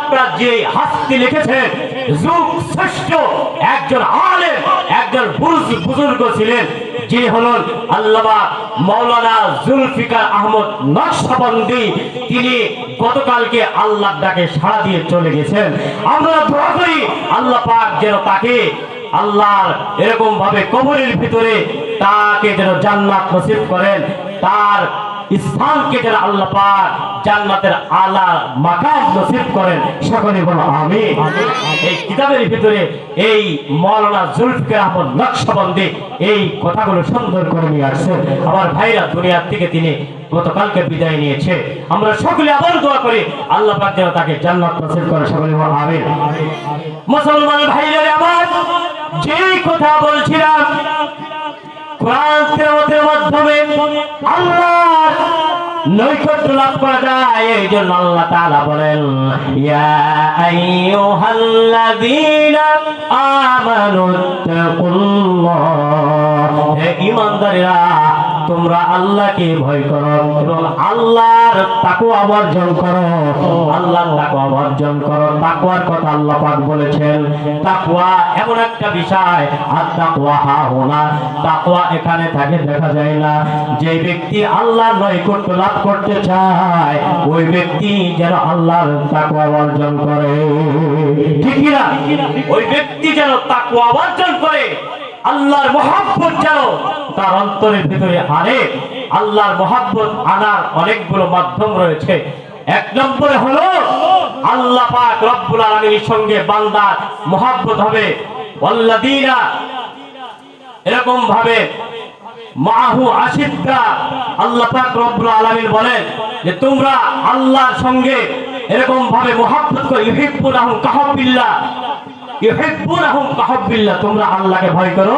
আপনার যে হাস্তি লিখেছেন যুগ শ্রেষ্ঠ একজন আলেম, একজন বুজুর্গ ছিলেন, যে হলেন আল্লামা মাওলানা জুলফিকার আহমদ নকশবন্দি। তিনি গতকালকে আল্লাহর ডাকে সাড়া দিয়ে চলে গেছেন। আমরা দোয়া করি আল্লাহ পাক যেন তাকে আল্লাহর এরকম ভাবে কবরের ভিতরে তাকে যেন জান্নাত নসিব করেন, তার স্থানকে যেন আল্লাহ পাক জান্নাতের আলা মাকাম নসিব করেন। সকলে বলো আমিন। এই কিতাবের ভিতরে এই মাওলানা জুলফিকার আহমদ নকশবন্দি এই কথাগুলো সুন্দর করে নিয়ে আসছে। আমার ভাইরা দুনিয়া থেকে তিনি গতকালকে বিদায় নিয়েছে। আমরা সকলে আবার দোয়া করি আল্লাহ পাক যেন তাকে জান্নাত নসিব করে। সকলে বলো আমিন। মুসলমান ভাইরা আমার, যে কথা বলছিলাম কোরআন তেলাওয়াতের মাধ্যমে আল্লাহর নৈকট্য লাভ করা যায়। এই জন্য আল্লাহ তাআলা বলেন, ইয়া আইয়ুহাল্লাযীনা আমানুত্তাকুল্লাহ, হে ঈমানদারেরা তোমরা আল্লাহকে ভয় করো এবং আল্লাহর তাকওয়া অর্জন করো। আল্লাহর তাকওয়া অর্জন করো। তাকওয়ার কথা আল্লাহ পাক বলেছেন। তাকওয়া এমন একটা বিষয়, আর তাকওয়া হাহুনা, তাকওয়া এখানে থাকে দেখা যায় না। যে ব্যক্তি আল্লাহর নৈকট্য লাভ করতে চায় ওই ব্যক্তি যেন আল্লাহর তাকওয়া অর্জন করে। ঠিক না? ওই ব্যক্তি যেন তাকওয়া অর্জন করে, আল্লাহর মহব্বত যেন তার অন্তরের ভিতরে আনে। আল্লাহর মহব্বত আনার অনেকগুলো মাধ্যম রয়েছে। এক নম্বরে হলো আল্লাহ পাক রব্বুল আলামিনের সঙ্গে বান্দার মহব্বত হবে। ওয়াল্লাযীনা এরকম ভাবে মাহু আশিদ্দা, আল্লাহ পাক রব্বুল আলামিন বলেন যে তোমরা আল্লাহর সঙ্গে এরকম ভাবে মহব্বত করো। ইউহিব্বুনাহুম কাহুব্বিল্লাহ, ইউহিব্বুনাহুম কাহুব্বিল্লাহ, তোমরা আল্লাহকে ভয় করো,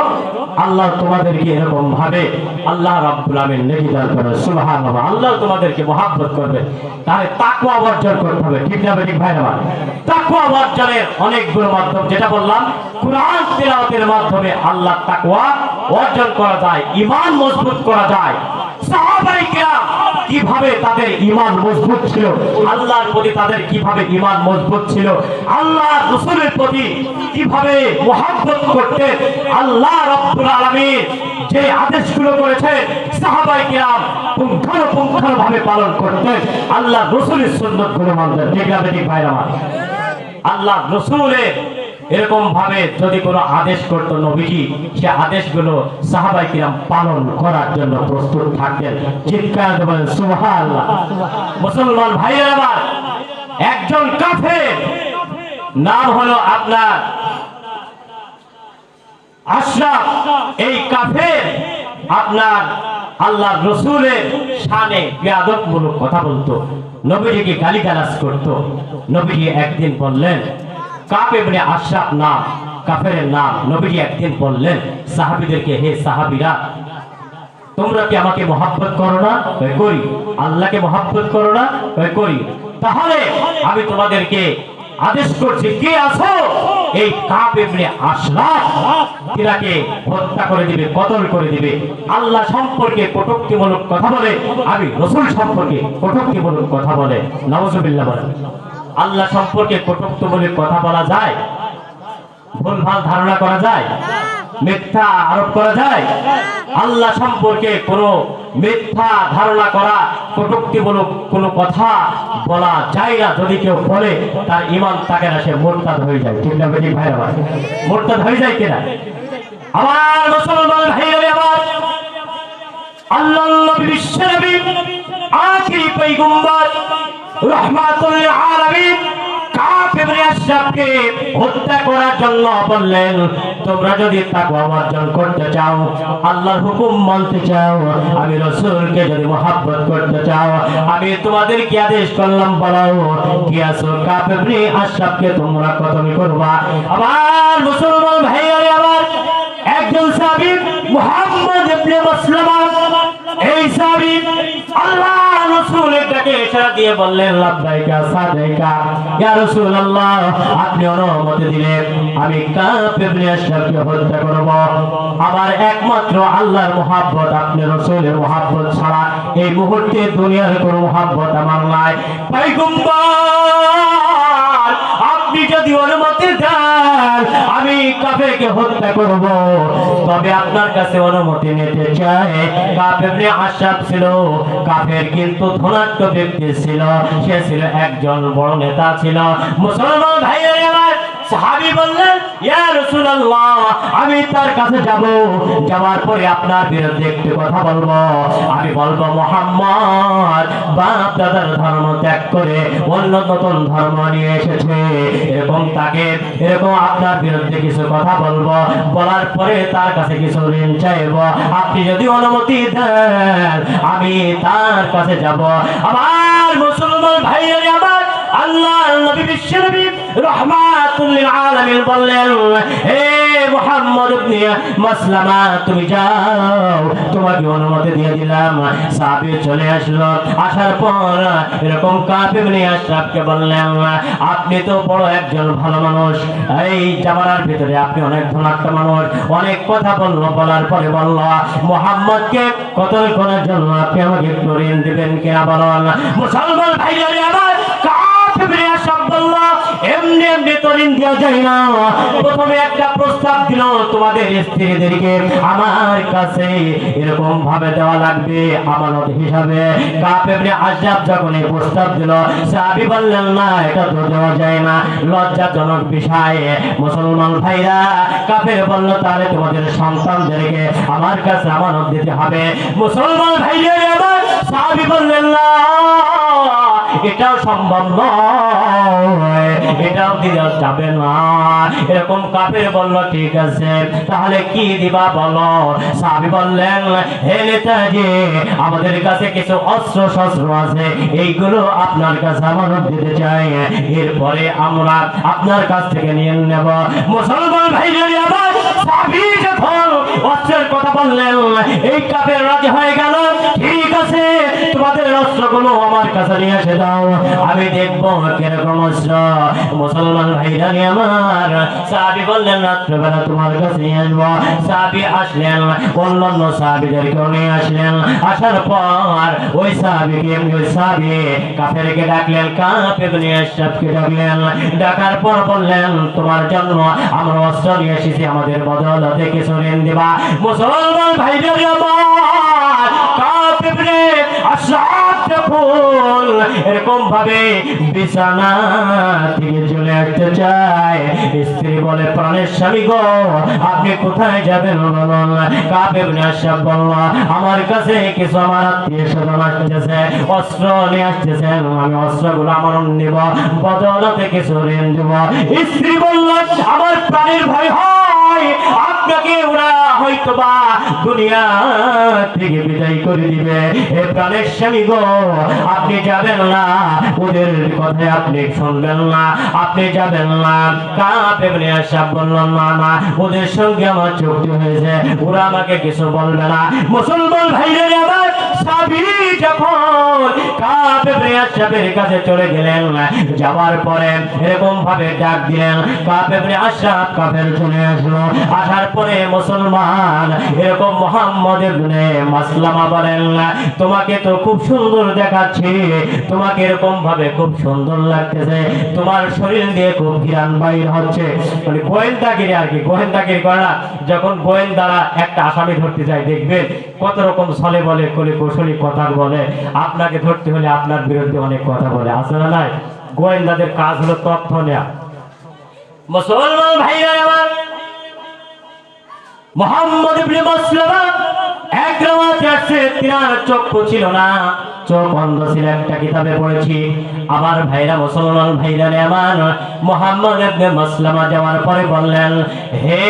আল্লাহ তোমাদেরকে এরকম ভাবে আল্লাহ রাব্বুল আলামিন নেকি দান করে। সুবহানাল্লাহ, আল্লাহ তোমাদেরকে মহব্বত করবে। তাহলে তাকওয়া অর্জন করতে হবে। ঠিক না ঠিক ভাই আমার? তাকওয়া অর্জনের অনেকগুলো মাধ্যম, যেটা বললাম কোরআন তেলাওয়াতের মাধ্যমে আল্লাহ তাকওয়া অর্জন করা যায়, ঈমান মজবুত করা যায়। সাহাবায়ে কেরাম কিভাবে তাদের ঈমান মজবুত ছিল, আল্লাহর প্রতি তাদের কিভাবে ঈমান মজবুত ছিল, আল্লাহর রাসূলের প্রতি কিভাবে মহব্বত করতেন, আল্লাহ রাব্বুল আলামিন যে আদেশগুলো করেছে সাহাবায়ে কেরাম পুঙ্খানুপুঙ্খভাবে পালন করতেন, আল্লাহ রাসূলের সুন্নাতগুলো মানতেন। ঠিক না ঠিক ভাই আমার? আল্লাহ রাসূলের এরকম ভাবে যদি কোনো আদেশ করতো নবীজি, সে আদেশগুলো সাহাবায়ে কিরাম পালন করার জন্য প্রস্তুত থাকতেন। চিৎকার করে বলেন সুবহানাল্লাহ। মুসলমান ভাইরা আমার, একজন কাফের নাম হলো আপনার আশরাফ। এই কাফের আপনার আল্লাহর রাসূলের শানে বেয়াদবমূলক কথা বলতো, নবীজিকে গালিগালাজ করত। নবীজি একদিন বললেন, কাব ইবনে আশরাফ নাম কাফেরের নাম, নবীজি একদিন বললেন সাহাবীদেরকে, হে সাহাবীরা তোমরা কি আমাকে মহব্বত করো না? করি। আল্লাহকে মহব্বত করো না? করি। তাহলে আমি তোমাদেরকে আদেশ করছি, কে আছো এই কাব ইবনে আশরাফ তিনাকে হত্যা করে দিবে, কতল করে দিবে। আল্লাহ সম্পর্কে কটূক্তিমূলক কথা বলে, আমি রাসূল সম্পর্কে কটূক্তিমূলক কথা বলে। নাউযুবিল্লাহ বলেন। আল্লাহ সম্পর্কে কটূক্তিমূলক কথা বলা যায়? ভুলভাল ধারণা করা যায়? মিথ্যা আরোপ করা যায়? আল্লাহ সম্পর্কে কোনো মিথ্যা ধারণা করা, কটূক্তিমূলক কোনো কথা বলা যায় না। যদি কেউ বলে তার ঈমান থাকে না, সে মুরতাদ হয়ে যায়। ঠিক না বেটি ভাইরা? মুরতাদ হয়ে যায় কিনা? আমার মুসলমান ভাইরা আমার, আল্লাহর নবী বিশ্বনবী আখিরি পয়গম্বর রাহমাতুল লিল আলামিন কাব ইবনে আশরাফকে হত্যা করার জন্য বললেন, তোমরা যদি তাকওয়া অর্জন করতে চাও, আল্লাহর হুকুম মানতে চাও, আমি রাসূলকে যদি মহব্বত করতে চাও, আমি তোমাদেরকে আদেশ করলাম, বলো কি আছো কাব ইবনে আশরাফকে তোমরা কতল করবা। আমার মুসলমান ভাইরা আমার, একজন সাহাবী মুহাম্মদ ইবনে মাসলামা, এই সাহাবী আল্লাহ রাসূলের ডাকে ইশারা দিয়ে বললেন, লাব্বাইকা সাদাইকা ইয়া রাসূলুল্লাহ, আপনি অনুমতি দিলেন আমি কাব ইবনে আশরাফকে হত্যা করব। আমার একমাত্র আল্লাহর মহব্বত, আপনি রাসূলের মহব্বত ছাড়া এই মুহূর্তে দুনিয়ার কোনো মহব্বত আমার নাই। পয়গম্বর যদি অনুমতি দেন আমি কাফেরকে হত্যা করব, তবে আপনার কাছে অনুমতি নিতে চাই। কাফ ইবনে আশরাফ ছিল কাফের, কিন্তু ধনাঢ্য ব্যক্তি ছিল, সে ছিল একজন বড় নেতা ছিল। মুসলমান ভাইরা আমার, সাহাবী বললেন, ইয়া রাসূলুল্লাহ, আমি তার কাছে যাব, যাওয়ার পরে আপনার বিরুদ্ধে একটি কথা বলবো। আমি বলবো মুহাম্মদ বাপ দাদার ধর্ম ত্যাগ করে অন্য নতুন ধর্ম নিয়ে এসেছে, এরকম আপনার বিরুদ্ধে কিছু কথা বলবো। বলার পরে তার কাছে কিছু ঋণ চাইব, আপনি যদি অনুমতি দেন আমি তার কাছে যাব। আমার মুসলমান ভাইরা আমার, আল্লাহর নবী বিশ্ব নবী রাহমাতুল লিল আলামিন বললেন, হে মুহাম্মদ ইবনে মাসলামা, তুমি যাও, তোমাকে অনুমতি দিয়ে দিলাম। সাহাবী চলে আসলো, আসার পর এরকম কাফ ইবনে আশরাফকে বললেন, আপনি তো বড় একজন ভালো মানুষ, এই জামানার ভিতরে আপনি অনেক ধনাঢ্য মানুষ। অনেক কথা বললো, বলার পরে বলল, মুহাম্মদকে কতল করার জন্য আপনি আমাকে একটু ঋণ দিবেন কিনা বলুন। মুসলমান ভাইরা আমার, এমনি এমনি তো ঋণ দেওয়া যায় না। প্রথমে একটা প্রস্তাব দিল, তোমাদের স্ত্রীদেরকে আমার কাছে এরকম ভাবে দেওয়া লাগবে আমানত হিসাবে। কাফ ইবনে আশরাফ যখন এই প্রস্তাব দিল, সাহাবী বললেন, না, এটা তো দেওয়া যায় না, লজ্জাজনক বিষয়। মুসলমান ভাইরা, কাফের বলল, তাহলে তোমাদের সন্তানদেরকে আমার কাছে আমানত দিতে হবে। মুসলমান ভাইরা আমার, সাহাবী বললেন, না, এটাও সম্ভব নয়, এটাও দিতে যাবে না। এরকম কাফের বলল, ঠিক আছে, তাহলে কি দিবা বলো। সাহাবী বললেন, হে নেতাজি, আমাদের কাছে কিছু অস্ত্র শস্ত্র আছে, এইগুলো আপনার কাছে আমানত দিতে চাই, এরপরে আমরা আপনার কাছ থেকে নিয়ে নেব। মুসলমান ভাইরা আমার, সাহাবী যখন অস্ত্রের কথা বললেন, এই কাফের রাজি হয়ে গেল, ঠিক আছে, তোমাদের অস্ত্রগুলো আমার কাছে নিয়ে এসে দাও, আমি দেখবো কিরকম অস্ত্র। মুসলমান ভাইরা আমার, সাহাবী বললেন, রাত্রেবেলা তোমার কাছে নিয়ে আসবো। সাহাবী আসলেন, অন্যান্য সাহাবীদেরকেও নিয়ে আসলেন। আসার পর ওই সাহাবী কাফেরকে ডাকলেন, কাফ ইবনে আশরাফকে ডাকলেন। ডাকার পর বললেন, তোমার জন্য আমরা অস্ত্র নিয়ে এসেছি, আমাদের বদৌলতে কিছু ঋণ দিবা। মুসলমান ভাইরা আমার, কাফ ইবনে আশরাফ যখন এরকম ভাবে বিছানা থেকে চলে আসতে চায়, স্ত্রী বলে, প্রাণের স্বামী গো, আপনি কোথায় যাবেন বলুন। কাফ ইবনে আশরাফ বলল, আমার কাছে কিছু আমার আত্মীয় স্বজন আসতেছে, অস্ত্র নিয়ে আসতেছেন, আমি অস্ত্রগুলো আমার নিব, বদৌলতে কিছু ঋণ দেব। স্ত্রী বলল, আমার প্রাণের ভয় হয়, আপনাকে ওরা হয়তোবা দুনিয়া থেকে বিদায় করে দিবে। হে প্রাণের স্বামী গো, আপনি যাবেন না, ওদের কথায় আপনি শুনবেন না, আপনি যাবেন না। কাফ ইবনে আশরাফ বলল, না না, ওদের সঙ্গে আমার চুক্তি হয়েছে, ওরা আমাকে কিছু বলবে না। মুসলমান ভাইরা আমার, সাহাবী যখন কাফ ইবনে আশরাফের কাছে চলে গেলেন, যাওয়ার পরে এরকম ভাবে ডাক দিলেন, কাফ ইবনে আশরাফ কাফের চলে আসলো। আসার পরে মুসলমান এরকম মুহাম্মদ ইবনে মাসলামা বলেন, তোমাকে তো খুব সুন্দর দেখাচ্ছে, তোমাকে এরকম ভাবে খুব সুন্দর লাগতেছে, তোমার শরীর দিয়ে খুব ঘ্রাণ বাইর হচ্ছে। মানে গোয়েন্দাগিরি আর কি, গোয়েন্দাগিরি করে না, যখন গোয়েন্দারা একটা আসামি ধরতে যায়, দেখবেন কত রকম ছলে বলে, কলি কৌশলী কথা বলে, আপনাকে ধরতে হলে আপনার বিরুদ্ধে অনেক কথা বলে, আছে না নাই? গোয়েন্দাদের কাজ হলো তথ্য নেওয়া। মুসলমান ভাইরা আমার, মুহাম্মদ ইবনে মাসলামা এক রাতে আসছে, তিনার চক্ষু ছিল না, চোখ অন্ধ ছিল, একটা কিতাবে পড়েছি। আবার ভাইরা, মুসলমান ভাইরা আমার, মুহাম্মদ ইবনে মাসলামা যাওয়ার পরে বললেন, হে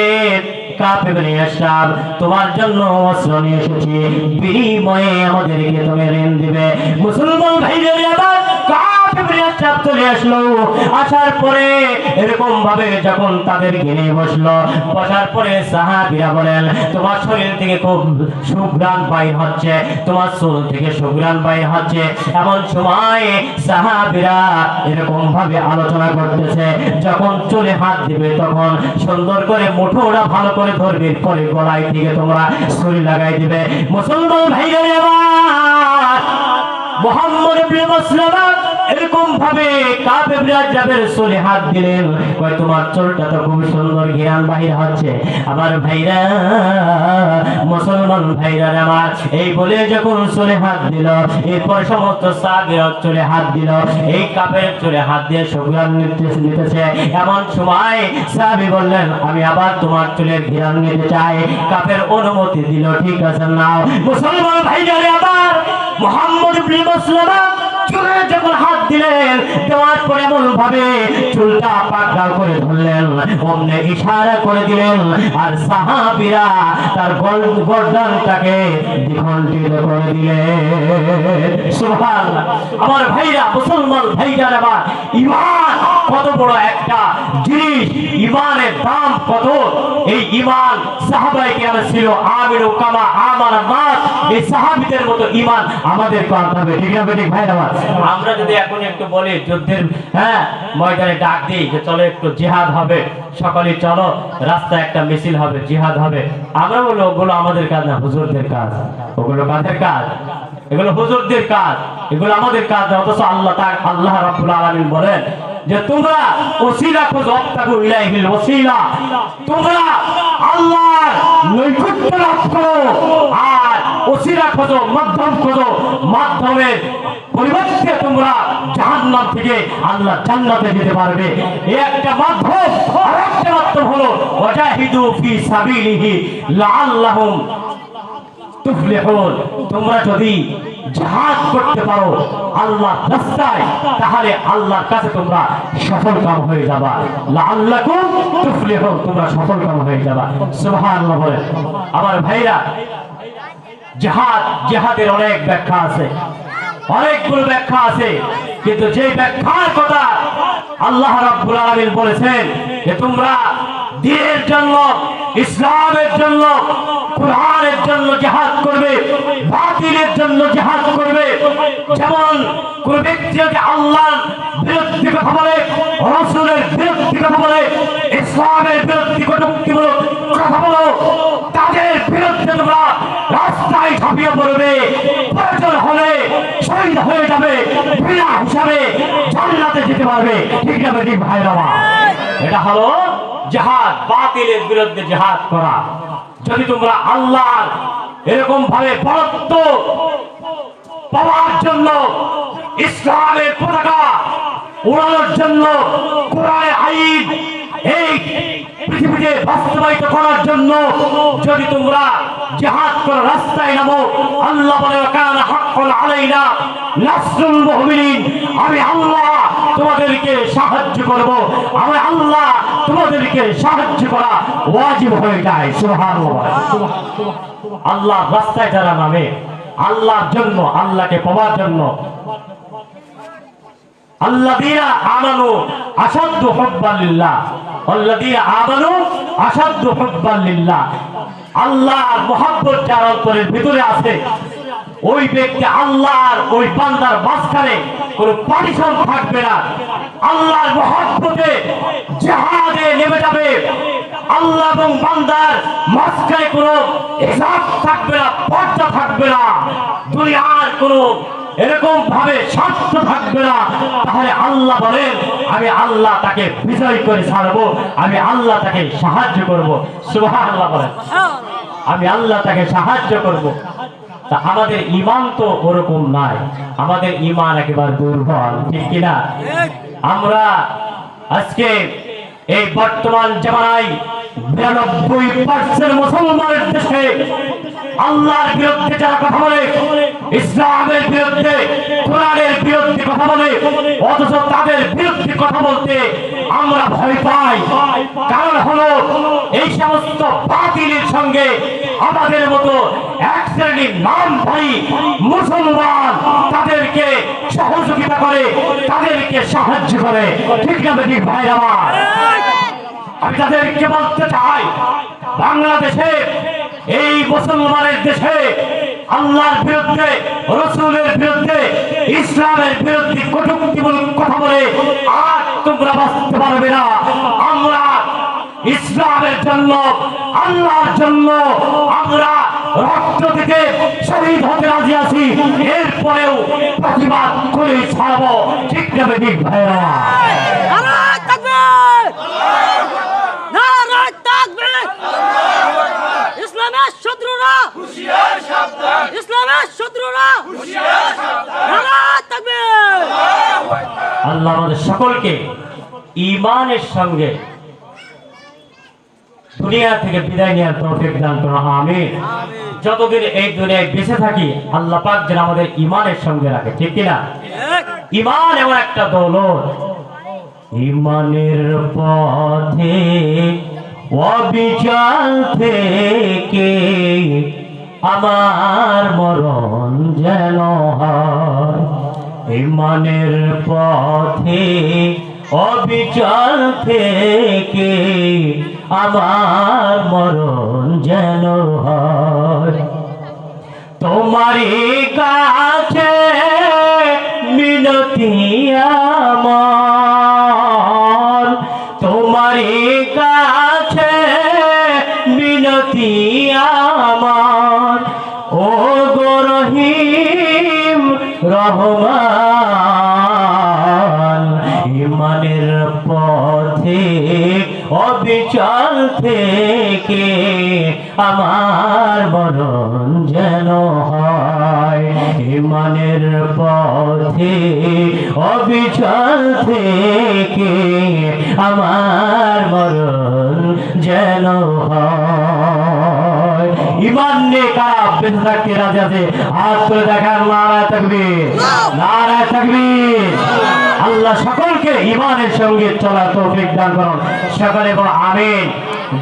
কাফ ইবনে আশরাফ, তোমার জন্য অস্ত্র নিয়ে এসেছি, বিনিময়ে আমাদেরকে তুমি ঋণ দিবে। মুসলমান ভাইরা আমার, কাফ ইবনে আশরাফ চলে আসলো। আসার পরে এরকম ভাবে যখন তাদেরকে নিয়ে বসলো, বসার পরে সাহাবীরা বলেন, তোমার শরীর থেকে খুব সুঘ্রাণ বাইর হচ্ছে, তোমার চুল থেকে সুঘ্রাণ বাইর হচ্ছে। এমন সময় সাহাবীরা এরকম ভাবে আলোচনা করতেছে, যখন চুলে হাত দিবে তখন সুন্দর করে মুঠোটা ভালো করে ধরবে, পরে গলায় থেকে তোমরা ছুরি লাগাই দিবে। মুসলমান ভাইরা আমার, মুহাম্মদ ইবনে মাসলামা এরকম ভাবে কাব ইবনে আজরাবের চুলে হাত দিলেন, কয় তোমার চুলটা তো খুব সুন্দর ঘ্রাণ বাহির হচ্ছে। আমার ভাইরা, মুসলমান ভাইরা আমার, এই বলে যখন চুলে হাত দিল, এরপর সমস্ত সাহাবীরা চুলে হাত দিল, এই কাবের চুলে হাত দিয়ে সুঘ্রাণ নিতেছে। এমন সময় সাহাবী বললেন, আমি আবার তোমার চুলের ঘ্রাণ নিতে চাই। কাবের অনুমতি দিল, ঠিক আছে নাও। মুসলমান ভাইরা আবার মুহাম্মদ ইবনে মাসলামা চুলে যখন হাত দিলেন, দেওয়ার পরে এমন ভাবে চুলটা পাকড়াও করে ধরলেন, অমনে ইশারা করে দিলেন, আর সাহাবীরা তার গর্দানটাকে দ্বিখণ্ডিত করে দিলেন। সুবহানাল্লাহ। আমার ভাইরা, মুসলমান ভাইরা আমার, ঈমান কত বড় একটা জিনিস, ঈমানের দাম কত। এই ঈমান সাহাবায়ে কেরাম ছিল আমিনু কামা আমানান নাস, এই সাহাবীদের মতো ঈমান আমাদেরকে আনতে হবে, ঠিক না ঠিক ভাইরা আমার? আমরা যদি এখন একটু বলি যুদ্ধের ময়দানে ডাক দিই যে চলো একটু জিহাদ হবে, সকালে চলো রাস্তায় একটা মিছিল হবে, জিহাদ হবে, আমরা বলি ওগুলো আমাদের কাজ না, হুজুরদের কাজ। ওগুলো কাদের কাজ? এগুলো হুজুরদের কাজ, এগুলো আমাদের কাজ না। অথচ আল্লাহ রাব্বুল আলামিন বলেন যে তোমরা ওসিলা খোঁজো, অবতাগু ইলাইহিল ওসিলা, তোমরা আল্লাহর নৈকট্য লাভ করো, আর ওসিলা খোঁজো, মাধ্যম খোঁজো, মাধ্যমের পরিবর্তে তোমরা জাহান্নাম থেকে আল্লাহ জান্নাতে যেতে পারবে। এই একটা মাধ্যম, আর একটা মাধ্যম হলো ওয়াজাহিদু ফি সাবিলিহি লাআল্লাহুম তুফলিহুন। তোমরা যদি জিহাদ করতে পারো আল্লাহর রাস্তায়, তাহলে আল্লাহর কাছে তোমরা সফলকাম হয়ে যাবা। লাআল্লাকুম তুফলিহুন, তোমরা সফলকাম হয়ে যাবা। সুবহানাল্লাহ বলেন। আমার ভাইরা, জিহাদের অনেক ব্যাখ্যা আছে, অনেকগুলো ব্যাখ্যা আছে, কিন্তু যে ব্যাখ্যার কথা আল্লাহ রাব্বুল আলামিন বলেছেন যে তোমরা দ্বীনের জন্য, ইসলামের জন্য, কুরআনের জন্য জিহাদ করবে, বাতিলের জন্য জিহাদ করবে। যেমন কোন ব্যক্তি যদি আল্লাহর বিরুদ্ধে কথা বলে, রাসূলের বিরুদ্ধে কথা বলে, ইসলামের বিরুদ্ধে কটূক্তিমূলক কথা বলো, তাদের বিরুদ্ধে তোমরা রাস্তায় ঝাঁপিয়ে পড়বে, প্রয়োজন হলে শহীদ হয়ে যাবে, বিনা হিসাবে জান্নাতে যেতে পারবে, ঠিক না ঠিক ভাইরা? এটা হলো জিহাদ, বাতিলের বিরুদ্ধে জিহাদ করা। যদি তোমরা আল্লাহর এরকম ভাবে বরত্ব পাওয়ার জন্য, ইসলামের পতাকা উড়ানোর জন্য, কোরআনের আইন এই পৃথিবীতে বাস্তবায়িত করার জন্য যদি তোমরা জিহাদ করার রাস্তায় নামো, আল্লাহ বলে কানা হাক্কান আলাইনা নাসরুল মুমিনিন, আমি আল্লাহ তোমাদেরকে সাহায্য করব, আমি আল্লাহ তোমাদেরকে সাহায্য করা ওয়াজিব হয়ে যায়। সুবহানাল্লাহ। আল্লাহর রাস্তায় যারা নামে, আল্লাহর জন্য, আল্লাহকে পাওয়ার জন্য, আল্লাযীনা আমানু আশাদ্দু হুব্বান লিল্লাহ, আল্লাযীনা আমানু আশাদ্দু হুব্বান লিল্লাহ, আল্লাহর মহব্বত যার অন্তরের ভিতরে আছে, ওই ব্যক্তি আল্লাহর ওই বান্দার মাঝখানে কোনো পার্টিশন থাকবে না। আল্লাহর মহব্বতে জিহাদে নেমে যাবে, আল্লাহ এবং বান্দার মাঝখানে কোনো হিসাব থাকবে না, পর্দা থাকবে না, দুনিয়ার কোনো এরকম ভাবে স্বার্থ থাকবে না। তাহলে আল্লাহ বলেন আমি আল্লাহ তাকে বিজয় করে ছাড়বো, আমি আল্লাহ তাকে সাহায্য করব। সুবহানাল্লাহ বলেন, আমি আল্লাহ তাকে সাহায্য করব। তা আমাদের ঈমান তো ওরকম নাই, আমাদের ঈমান একেবারে দুর্বল, ঠিক কিনা? আমরা আজকে এই বর্তমান জামানায় 92% মুসলমানের দেশে আল্লাহর বিরুদ্ধে যারা কথা বলে, ইসলামের বিরুদ্ধে, কোরআনের বিরুদ্ধে কথা বলে, অথচ তাদের বিরুদ্ধে কথা বলতে আমরা ভয় পাই। কারণ হলো এই সমস্ত বাতিলের সঙ্গে আমাদের মতো এক শ্রেণীর নামধারী মুসলমান তাদেরকে সহযোগিতা করে, তাদেরকে সাহায্য করে, ঠিক না ঠিক ভাই আমার? আমি তাদেরকে বলতে চাই, বাংলাদেশে এই মুসলমানের দেশে আল্লাহর বিরুদ্ধে, রাসূলের বিরুদ্ধে, ইসলামের বিরুদ্ধে কটূক্তিমূলক কথা বলে আর তোমরা বাঁচতে পারবে না। আমরা ইসলামের জন্য, আল্লাহর জন্য আমরা রক্ত দিতে শহীদ হতে রাজি আছি, এরপরেও প্রতিবাদ করে ছাড়বো। ঠিক না ঠিক ভাইরা? নারায়ে তাকবীর! নারায়ে তাকবীর! ইসলামের শত্রুরা হুঁশিয়ার সাবধান! ইসলামের শত্রুরা হুঁশিয়ার সাবধান! নারায়ে তাকবীর! আল্লাহ আমাদের সকলকে ঈমানের সঙ্গে দুনিয়া থেকে বিদায় নেওয়ার তৌফিক দান করুন, আমিন। যতদিন এই দুনিয়ায় বেঁচে থাকি আল্লাহ পাক যেন আমাদের ঈমানের সঙ্গে রাখে, ঠিক কিনা? ঈমান এমন একটা দৌলত, ঈমানের পথে অবিচল থেকে আমার মরণ যেন হয়। ঈমানের পথে অবিচল থেকে আমার মরণ যেন হয়। তোমারই কাছে মিনতি আমার, তোমারই কাছে মিনতি আমার, ও গো রহিম রহমান। ঈমানের পথে অবিচল থেকে আমার মরণ যেন হয়। ঈমানের পথে অবিচল থেকে আমার মরণ যেন হয়। ঈমান নিয়ে কারা বেঁচে থাকতে রাজি আছে? হাত তুলে দেখান। নারায়ে তাকবীর! নারায়ে তাকবীর! আল্লাহ সকলকে ঈমানের সঙ্গে চলার তৌফিক দান করুন, সকলে বলো আমিন।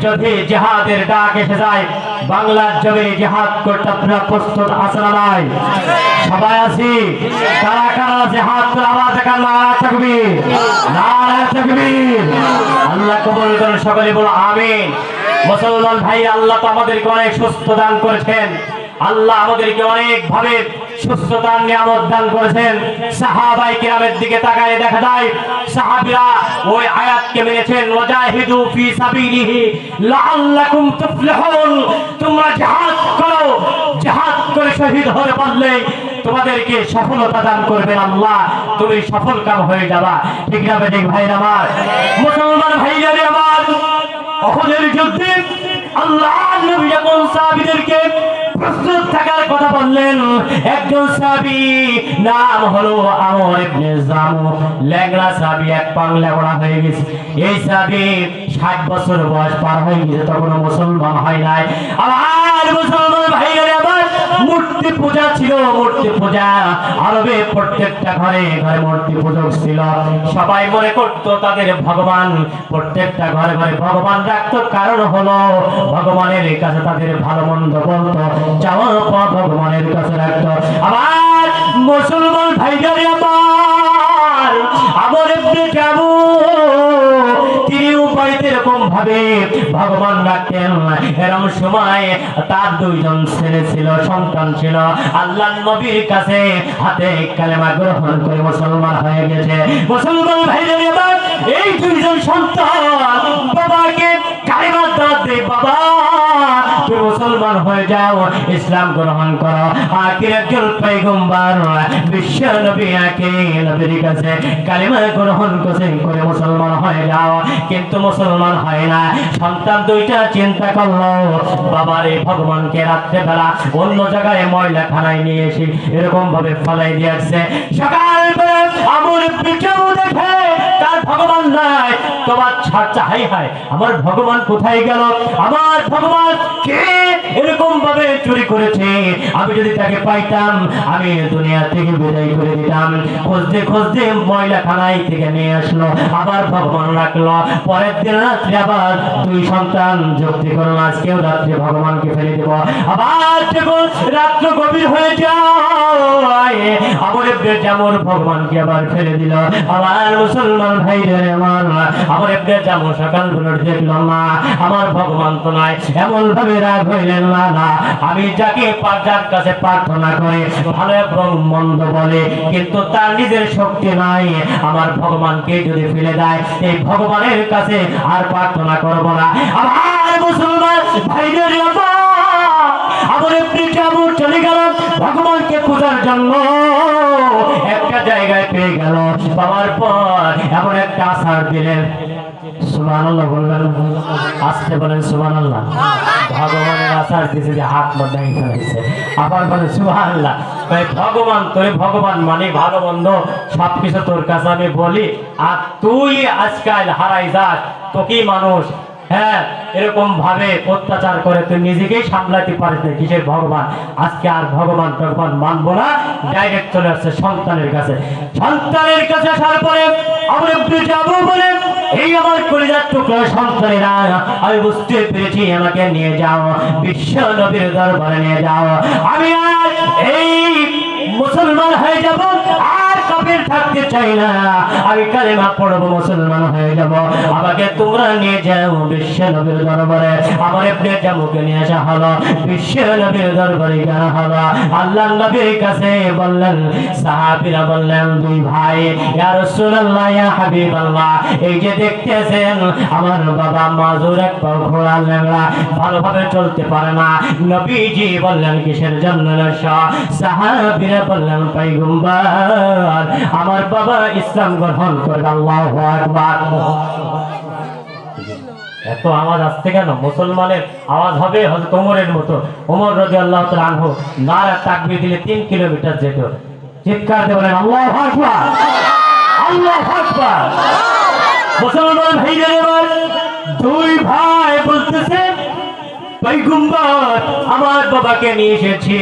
যদি জিহাদের ডাক এসে যায়, বাংলার জমিনে জিহাদ করতে আপনারা প্রস্তুত আছেন না নাই? সবাই আছি? কারা কারা আছে? হাত তুলে আওয়াজ দেখান। নারায়ে তাকবীর! নারায়ে তাকবীর! আল্লাহ কবুল করুন, সকলে বলো আমিন। মুসলমান ভাই, আল্লাহ তো আমাদেরকে অনেক সুস্থ দান করেছেন, আল্লাহ আমাদেরকে অনেক ভাবে সুস্থতার নিয়ামত দান করেছেন। সাহাবায়ে কিরামের দিকে তাকায় দেখা যায় সাহাবীরা ওই আয়াতকে মেনেছেন, ওয়াজাহিদু ফি সাবিলিহি লাআল্লাকুম তুফলিহুন। তোমরা জিহাদ করো, জিহাদ করে শহীদ হতে পারলে তোমাদেরকে সফলতা দান করবেন আল্লাহ, তুমি সফল কাম হয়ে যাবা। ঠিক না ঠিক ভাইরা আমার? মুসলমান ভাইরা আমার, উহুদের যুদ্ধে আল্লাহ নবী যখন সাহাবীদেরকে প্রস্তুত থাকার কথা বললেন, একজন সাহাবী নাম হলো আমর ইবনে জামু, ল্যাংড়া সাহাবী, এক পাংলা বড়া হয়ে গেছে। এই সাহাবী 60 বছর বয়স পার হয়ে গেছে, তখনও মুসলমান হয় নাই। আর মুসলমান ভাইরা আবার মূর্তি পূজা ছিল, মূর্তি পূজা আরবে প্রত্যেকটা ঘরে ঘরে মূর্তি পূজক ছিল। সবাই মনে করত তাদের ভগবান, প্রত্যেকটা ঘরে ঘরে ভগবান রাখত। কারণ হলো ভগবানের কাছে তাদের ভালো মন্দ বলতো, যাওয়ার পর ভগবানের কাছে রাখত। আবার মুসলমান ভাইজারে আমার আমর ইবনে জামু, তিনিও বাড়িতে এরকম ভাবে ভগবান রাখতেন। এরকম সময় তার 2 জন ছেলে ছিল, সন্তান ছিল। আল্লাহর নবীর কাছে হাতে কালেমা গ্রহণ করে মুসলমান হয়ে গেছে। মুসলমান ভাইজারে আমার এই 2 জন সন্তান বাবাকে কালেমা দাওয়াত দেয়, বাবা তুমি মুসলমান হয়ে যাও, ইসলাম গ্রহণ করো। আখির একজন পয়গম্বর বিশ্ব নবী নবীর কাছে কালেমা গ্রহণ করে মুসলমান হয়ে যাও, কিন্তু মুসলমান হয় না। সন্তান 2টা চিন্তা করলো, বাবারে ভগবানকে রাত্রে বেলা অন্য জায়গায় ময়লা খানায় নিয়ে এসে এরকম ভাবে ফলাই দিয়ে আসছে। সকালবেলা আমর পিছু দেখে তার ভগবান নাই, তোমার ছাড়া হাই হাই আমার ভগবান কোথায় গেল? আমার ভগবান কে এরকম ভাবে চুরি করেছে? আমি যদি তাকে পাইতাম আমি দুনিয়া থেকে বিদায় করে দিতাম। খুঁজতে খুঁজতে ময়লা খানায় থেকে নিয়ে আসলো, আবার ভগবান রাখলো। পরের দিন রাত্রে আবার 2 সন্তান যুক্তি করলো, আজকেও রাত্রে ভগবানকে ফেলে দেব। আবার যখন রাত্র গভীর হয়ে যায় আমর ইবনে জামুর ভগবানকে আবার ফেলে দিল। আবার মুসলমান ভাইদের আমার আমর ইবনে জামু সকাল বেলা দেখলো না আমার ভগবান তো নাই, এমন ভাবে রাগ হইলেন, না না আমি যাকে যার কাছে প্রার্থনা করে ভালো এবং মন্দ বলে, কিন্তু তার নিজের শক্তি নাই, আমার ভগবানকে যদি ফেলে দেয় এই ভগবানের কাছে আর প্রার্থনা করব না। আমার মুসলমান ভাইদের আমার আমার ইবনে জামু চলে গেল ভগবানকে খোঁজার জন্য। একটা জায়গায় পেয়ে গেল, পাওয়ার পর এমন একটা আছাড় দিলেন। সুবহানাল্লাহ বলবেন, আসতে বলেন সুবহানাল্লাহ। ভগবানের আছাড় দিয়েছে যে হাত মাথায় ফেলেছে, আবার বলেন সুবহানাল্লাহ। ভাই ভগবান, তোর ভগবান মানে ভালো মন্দ সবকিছু তোর কাছে আমি বলি, আর তুই আজকাল হারাই যাস, তোকেই মানুষ হ্যাঁ এরকম ভাবে অত্যাচার করে তুই নিজেকেই সামলাতে পারিস না, কিসের ভগবান? আজকে আর ভগবান মানবো না, ডাইরেক্ট চলে আসছে সন্তানের কাছে। সন্তানের কাছে আসার পরে আমরা যাবো বলে, এই আমার কলিজার টুকরা সন্তানেরা, আমি বুঝতে পেরেছি, আমাকে নিয়ে যাও বিশ্ব নবীর দরবারে নিয়ে যাও। আমি আর এই মুসলমান হয়ে যাব, আর কাফের থাকতে চাই না, আমি কালেমা পড়বো, মুসলমান হয়ে যাব। আমাকে তোমরা নিয়ে যাও বিশ্ব নবীর দরবারে। আমার ইবনে জামুকে নিয়ে আসা হলো, বিশ্ব নবীর দরবারে যাওয়া হলো। আল্লাহর নবীর কাছে বললেন, সাহাবীরা বললেন, দুই ভাই, ইয়া রাসূলুল্লাহ, ইয়া হাবিবাল্লাহ, এই যে দেখতেছেন আমার বাবা মাজুর, এক পা ঘোড়া ল্যাংড়া, ভালোভাবে চলতে পারে না। নবীজি বললেন, কিসের জন্য? সাহাবীরা বললেন, পয়গম্বর, আমার বাবা ইসলাম গ্রহণ করে। আল্লাহু আকবার। এত আওয়াজ আসছে কেন? মুসলমানের আওয়াজ হবে হযরত ওমরের মতো। ওমর রাদিয়াল্লাহু তাআলা আনহু নারা তাকবীর দিলে 3 কিলোমিটার যেত। চিৎকার দিয়ে বলেন আল্লাহু আকবার, আল্লাহু আকবার। মুসলমান ভাইদের এবার দুই ভাই বলতেছে, পয়গম্বর, আমার বাবাকে নিয়ে এসেছি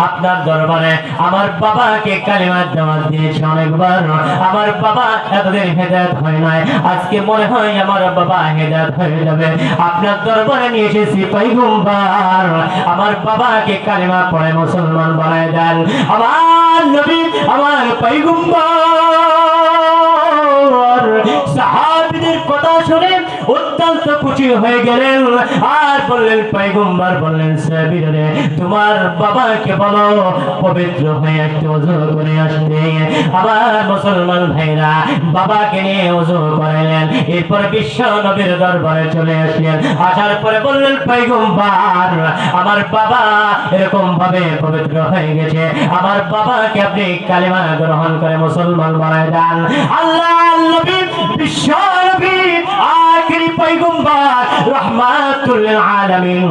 আপনার দরবারে। আমার বাবাকে কালিমার দাওয়াত দিয়েছি অনেকবার, আমার বাবা এতদিন হেদায়েত হয় নাই, আজকে মনে হয় আমার বাবা হেদায়েত হয়ে যাবে। আপনার দরবারে নিয়ে এসেছি পয়গম্বর, আমার বাবাকে কালিমা পড়ে মুসলমান বানায় দেন। আমার নবী, আমার পয়গম্বর সাহাবীদের কথা শুনে অত্যন্ত খুশি হয়ে গেলেন, আর বললেন, পয়গম্বর বললেন, সাহাবীরা, তোমার বাবাকে বলো পবিত্র হয়ে একটু ওযু করে আসতে। আবার মুসলমান ভাইরা বাবাকে নিয়ে ওযু করালেন, এরপর বিশ্ব নবীর দরবারে চলে আসলেন। আসার পরে বললেন, পয়গম্বর, আমার বাবা এরকম ভাবে পবিত্র হয়ে গেছে, আমার বাবাকে আপনি কালিমা গ্রহণ করে মুসলমান বানায় দেন। আল্লাহর নবী, বিশ্ব নবী, আখিরি পয়গম্বর, রাহমাতুল লিল আলামিন,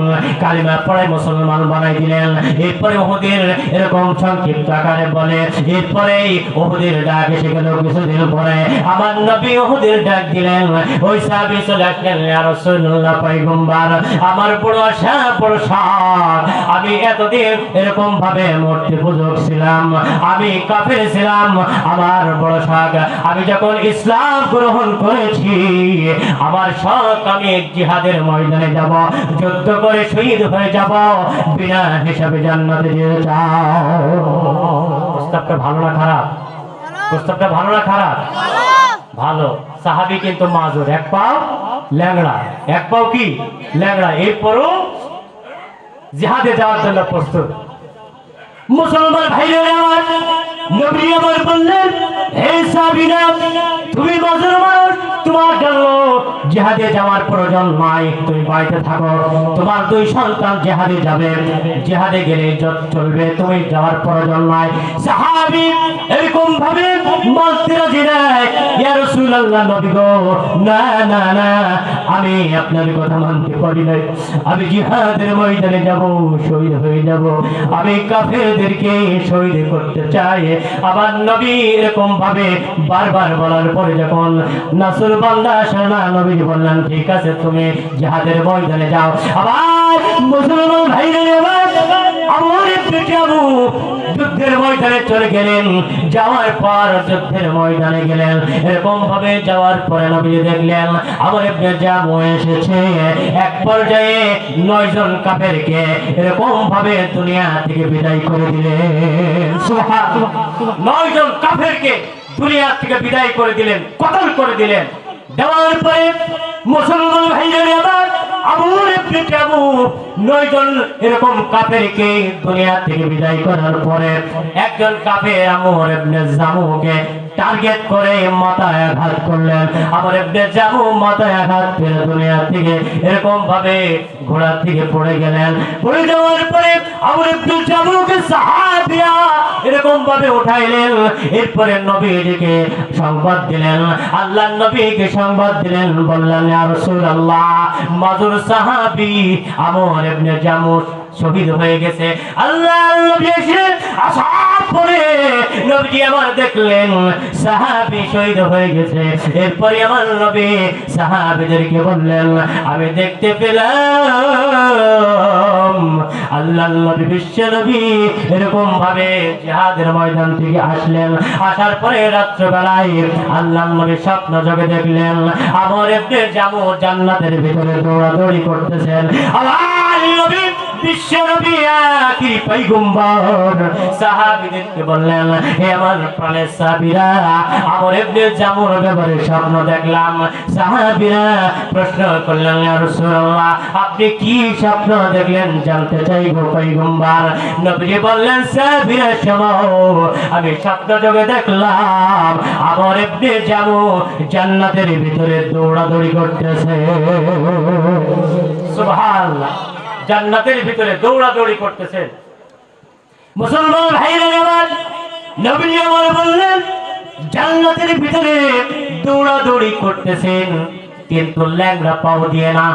কালিমা পড়ে মুসলমান বানাই দিলেন। এরপরে উহুদের এরকম সংক্ষিপ্ত আকারে বলে, এরপরে উহুদের ডাক এসে গেল। কিছুদিন পরে আমার নবী উহুদের ডাক দিলেন। ওই সাহাবী চলে আসলেন, ইয়া রাসূলুল্লাহ, পয়গম্বর, আমার বড় আশা, বড় শখ, আমি এতদিন এরকম ভাবে মূর্তি পূজক ছিলাম, আমি কাফের ছিলাম, আমার বড় শখ, আমি যখন ইসলাম গ্রহণ করেছি, আমার শখ, আমি জিহাদের ময়দানে যাব, যুদ্ধ করে শহীদ হয়ে যাব, বিনা হিসাবে জান্নাতে যেতে চাও। প্রস্তাবটা ভালো না খারাপ? প্রস্তাবটা ভালো না খারাপ? ভালো। সাহাবী কিন্তু মাজুর, এক পাও ল্যাংড়া, এক পাও কি ল্যাংড়া, এরপরও জিহাদে যাওয়ার জন্য প্রস্তুত। মুসলমান ভাইরা আমার, নবী আমার বললেন, হে সাহাবীরা, তুমি মাজুর মানুষ, তোমার জন্য জিহাদে যাওয়ার প্রয়োজন নাই, তুমি বাড়িতে থাকো, তোমার দুই সন্তান জিহাদে যাবে, জিহাদে গেলে ইজ্জত চলবে, তুমি যাওয়ার প্রয়োজন নাই। সাহাবী এরকম ভাবে বলতে রাজি নাই, ইয়া রাসূলুল্লাহ, নবী গো, না না না, আমি আপনার কথা মানতে পারি না, আমি জিহাদের ময়দানে যাব, শহীদ হয়ে যাব, আমি কাফেরদেরকে শহীদ করতে চাই। আবার নবী এরকম ভাবে বারবার বলার পরে যখন নাসুর বান্দা শোনা, নবী বললেন, ঠিক আছে, তুমি জিহাদের ময়দানে যাও। আবার মুসলমান ভাইরা আমার পিটাবু যুদ্ধের ময়দানে চলে গেলেন। যাওয়ার পর যুদ্ধের ময়দানে গেলেন, এরকম ভাবে যাওয়ার পরে নবী দেখলেন আমার ইবনে জামু এসেছে। এক পর্যায়ে 9 জন কাফেরকে এরকম ভাবে দুনিয়া থেকে বিদায় করে দিলেন। সুবহানাল্লাহ, 9 জন কাফেরকে দুনিয়া থেকে বিদায় করে দিলেন, কতল করে দিলেন। দেওয়ার পরে মুসলমান ভাইরা আবার আবুর ইবনে জামু 9 জন এরকম কাফেরকে দুনিয়া থেকে বিদায় করার পরে একজন কাফের আমর ইবনে জামুকে টার্গেট করে মাথায় আঘাত করলেন। আমার ইবনে জামু মাথায় আঘাত পেয়ে দুনিয়া থেকে এরকম ভাবে ঘোড়া থেকে পড়ে গেলেন। পড়ে যাওয়ার পরে আমার ইবনে জামুকে সাহাবিয়া এরকম ভাবে উঠাইলেন। এরপরে নবীজিকে সংবাদ দিলেন, আল্লাহর নবীকে সংবাদ দিলেন, বললেন ইয়া রাসূলুল্লাহ মাজুর সাহাবী আমর ইবনে জামু শহীদ হয়ে গেছে। আল্লাহর নবী এসে আসার পরে নবীজি আমার দেখলেন সাহাবী শহীদ হয়ে গেছে। এরপরে আমার নবী সাহাবীদেরকে বললেন আমি দেখতে পেলাম আল্লাহর নবী বিশ্ব নবী এরকম ভাবে জিহাদের ময়দান থেকে আসলেন। আসার পরে রাত্রিবেলায় আল্লাহর নবী স্বপ্ন জগে দেখলেন আমর ইবনে জামু জান্নাতের ভিতরে দৌড়াদৌড়ি করতেছেন। আল্লাহর নবী বিশ্ব নবী আখির পয়গম্বর সাহাবীদেরকে বললেন হে আমার প্রাণের সাহাবীরা আমর ইবনে জামুর ব্যাপারে স্বপ্ন দেখলাম। সাহাবীরা প্রশ্ন করলেন ইয়া রাসূলুল্লাহ আপনি কি স্বপ্ন দেখলেন জানতে চাইবো পয়গম্বর। নবীজি বললেন সাহাবীরা শোনো আমি স্বপ্ন যোগে দেখলাম আমর ইবনে জামু জান্নাতের ভিতরে দৌড়াদৌড়ি করতেছে। সুবহানাল্লাহ, জান্নাতের ভিতরে দৌড়াদৌড়ি করতেছেন। মুসলমান ভাইরা আমার নবী আমার বললেন জান্নাতের ভিতরে দৌড়াদৌড়ি করতেছেন কিন্তু ল্যাংড়া পাও দিয়ে না।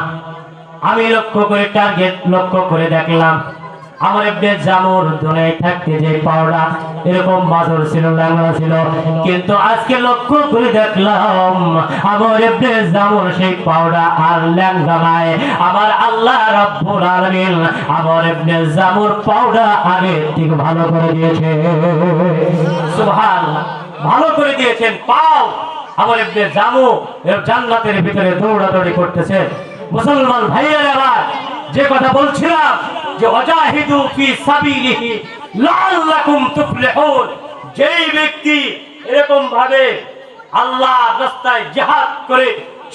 আমি লক্ষ্য করে টার্গেট লক্ষ্য করে দেখলাম আমার ইবনে জামুর দুনিয়ায় থাকতে যে পাওড়া এরকম মাজর ছিল, ল্যাংড়া ছিল, কিন্তু আজকে লক্ষ্য করে দেখলাম আমার ইবনে জামুর সেই পাওড়া আর ল্যাংড়া নাই। আমার আল্লাহ রাব্বুল আলামিন আমার ইবনে জামুর পাওড়া আগে থেকে ভালো করে দিয়েছে। সুবহানাল্লাহ, ভালো করে দিয়েছেন। পাও আমার ইবনে জামু জান্নাতের ভিতরে দৌড়াদৌড়ি করতেছে। মুসলমান ভাইরা আবার যে কথা বলছিলাম যে ওয়াজাহিদু ফি সাবিলিহি লাআল্লাকুম তুফলিহুন, যেই ব্যক্তি এরকম ভাবে আল্লাহর রাস্তায় জিহাদ করে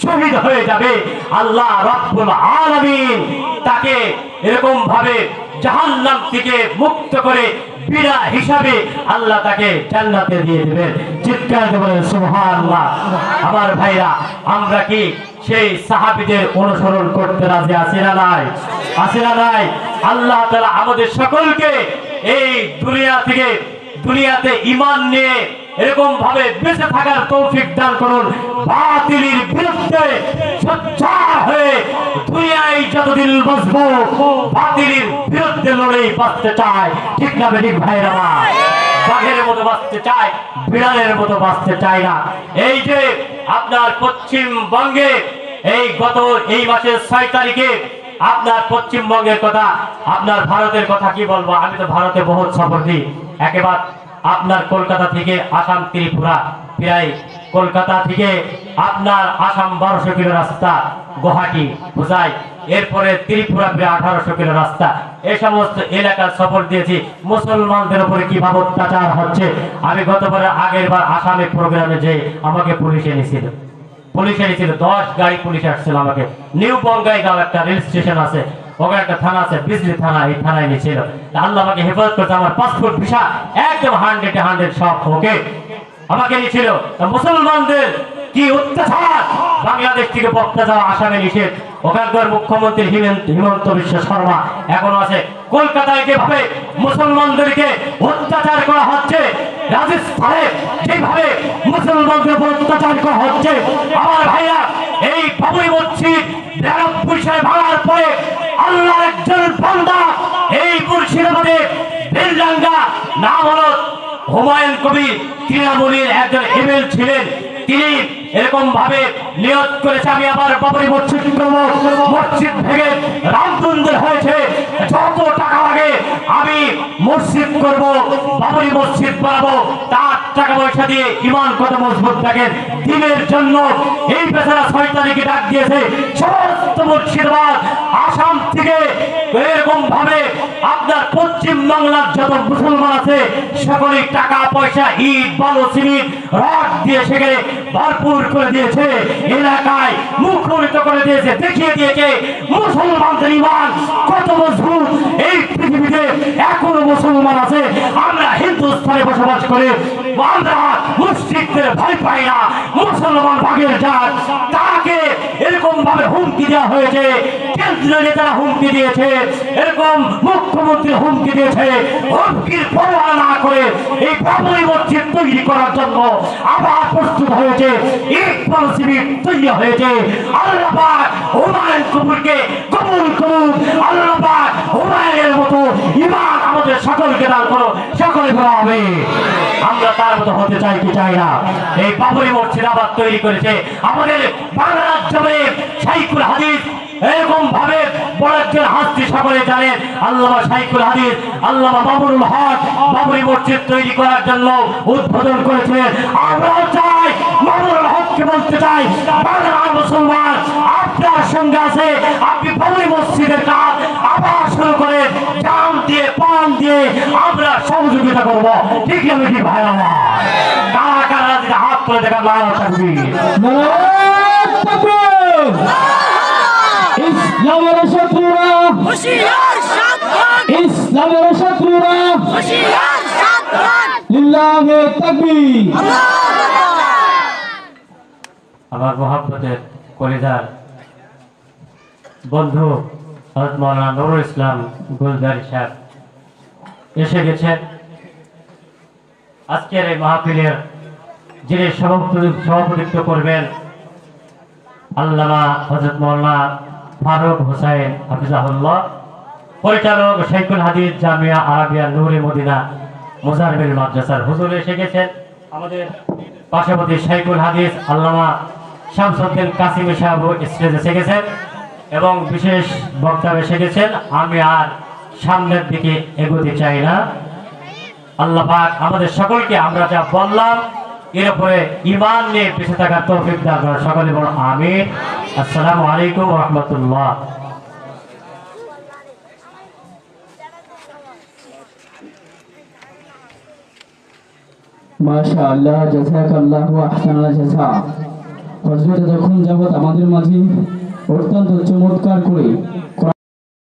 শহীদ হয়ে যাবে আল্লাহ রাব্বুল আলামিন তাকে এরকম ভাবে জাহান্নাম থেকে মুক্ত করে বিনা হিসাবে আল্লাহ তাকে জান্নাতে দিয়ে দিবেন। চিৎকার করে বলেন সুবহানাল্লাহ। আমার ভাইরা আমরা কি সেই সাহাবীদের অনুসরণ করতে রাজি আছি না নাই? আছি না নাই? আল্লাহ তাআলা আমাদের সকলকে এই দুনিয়াতে ঈমান নিয়ে এরকম ভাবে বেঁচে থাকার তৌফিক দান করুন। বাতিলের বিরুদ্ধে সোচ্চার হয়ে দুনিয়ায় যতদিন বাঁচবো বাতিলের বিরুদ্ধে লড়াই বাঁচতে চায়। ঠিক না বেঠিক ভাইরা? বাঘের মতো বাঁচতে চায়, বিড়ালের মতো বাঁচতে চায় না। এই যে আপনার পশ্চিমবঙ্গে এই মাসের 6 তারিখে আপনার পশ্চিমবঙ্গের কথা, আপনার ভারতের কথা কি বলবো, আমি তো ভারতে বহুত সফর দিই। একেবারে আপনার কলকাতা থেকে আসাম ত্রিপুরা, প্রায় কলকাতা থেকে আপনার আসাম 1200 কিলো রাস্তা, গুয়াহাটি বোঝাই, এরপরে ত্রিপুরা প্রায় 1800 কিলো রাস্তা। এই সমস্ত এলাকার সফর দিয়েছি। মুসলমানদের উপরে কিভাবে অত্যাচার হচ্ছে। আমি গতবারের আগের বার আসামে প্রোগ্রামে যে আমাকে পুলিশে নিয়েছিল 10 গাড়ি পুলিশ আসছিল আমাকে। নিউ বঙ্গাইগাঁও একটা রেল স্টেশন আছে, ওখানে একটা থানা আছে বিজলি থানা, এই থানায় নিয়েছিল। আল্লাহ আমাকে হেফাজত করছে। আমার পাসপোর্ট ভিসা একদম 100 সব ওকে, আমাকে নিয়েছিল। মুসলমানদের কি অত্যাচার! বাংলাদেশ থেকে বক্তা যাওয়া আসামে নিষেধ। ওখানকার মুখ্যমন্ত্রী হিমন্ত বিশ্ব শর্মা এখনো আছে। কলকাতায় যেভাবে মুসলমানদেরকে অত্যাচার করা হচ্ছে, রাজস্থানে যেভাবে মুসলমানদের উপর অত্যাচার করা হচ্ছে, আমার ভাইয়া এই বাবরি মসজিদ 92 সালে ভাঙার পরে আল্লাহর একজন বান্দা এই মুর্শিদাবাদে বেলডাঙ্গা নাম হলো হুমায়ুন কবির, তৃণমূলের একজন এমএল ছিলেন। তিনি এরকম ভাবে নিয়ত করেছে আমি আবার বাবরি মসজিদ করবো, মসজিদ ভেঙে রাম মন্দির হয়েছে, যত টাকা লাগে আমি মসজিদ করব, বাবরি মসজিদ বানাবো, তার টাকা পয়সা দিয়ে ঈমান কত মজবুত থাকেন দিনের জন্য এই বেচারা 6 তারিখে ডাক দিয়েছে। সমস্ত মুর্শিদাবাদ আসাম থেকে এরকম ভাবে আপনার পশ্চিম বাংলার যত মুসলমান আছে সকলেই টাকা পয়সা ইট বালু সিমেন্ট রড দিয়ে সেখানে ভরপুর করে দিয়েছে, এলাকায় মুখরিত করে দিয়েছে, দেখিয়ে দিয়েছে মুসলমানদের ঈমান কত মজবুত। এই পৃথিবীতে এখনো মুসলমান আছে। আমরা হিন্দুস্তানে বসবাস করে আমরা মুশরিকদের ভয় পাই না, মুসলমান ভাগের জাত, তাকে এরকম ভাবে হুমকি দেওয়া হয়েছে, কেন্দ্রীয় নেতারা হুমকি দিয়েছে, এরকম মুখ্যমন্ত্রী হুমকি দিয়েছে, হুমকির পরোয়া না করে এই বাবরি মসজিদ তৈরি করার জন্য আবার প্রস্তুত হয়েছে, ইকবাল শিবির তৈরি হয়েছে। আল্লাহ পাক হুমায়ুন কবিরকে কবুল করুন, আল্লাহ পাক হুমায়ুনের মতো ঈমান আমাদের সকলকে দান করো, সকলে বলা হবে আমরা তার মতো হতে চাই কি চাই না। এই বাবরি মসজিদ আবার তৈরি করেছে আমাদের বাংলার জমিনে শাইখুল হাদিস, এরকম ভাবে বড় একজন হাস্তি সকলে জানেন আল্লামা শাইখুল হাদিস, আল্লামা মামুনুল হক বাবরি মসজিদ তৈরি করার জন্য উদ্বোধন করেছিলেন। আমরাও চাই, মামুনুল হককে বলতে চাই, বাংলার মুসলমান আপনার সঙ্গে আছে, আপনি বাবরি মসজিদের কাজ আবার শুরু করে জান দিয়ে পান দিয়ে আমরা সহযোগিতা করব, ঠিক আছে কি ভাই আমার? কারা কারা যদি হাত তুলে দেখা না থাকবি ইসলামের শত্রুরা, হুঁশিয়ার সাবধান, ইসলামের শত্রুরা, হুঁশিয়ার সাবধান, লিল্লাহে তাকবীর। আমার মহাব্বতের কলিজার বন্ধু হযরত মাওলানা নুরুল ইসলাম গুলজারি সাহেব এসে গেছেন। আজকের এই মাহফিলের যিনি সভাপতিত্ব করবেন আল্লামা হযরত মাওলানা ফারুক হোসেন হাফিজাহুল্লাহ, পরিচালক শাইখুল হাদিস জামিয়া আরাবিয়া নূরে মদিনা মুজারবিল মাদ্রাসার হুজুর এসে গেছেন। আমাদের পাশাপাশি শাইখুল হাদিস আল্লামা শামসুদ্দিন কাসিমি সাহেব স্টেজে এসে গেছেন এবং বিশেষ বক্তা এসে গেছেন। আমি আর সামনের দিকে এগোতে চাই না। আল্লাহ পাক আমাদের সকলকে আমরা যা বললাম এর উপরে ঈমান নিয়ে বেঁচে থাকার তৌফিক দান করেন, সকলে বলুন আমিন। আসসালামু আলাইকুম ওয়া রাহমাতুল্লাহ। মাশাআল্লাহ, জাযাকাল্লাহু আহসানাল জাযা। হযরত যখন যাবত আমাদের মাঝে অত্যন্ত চমৎকার করে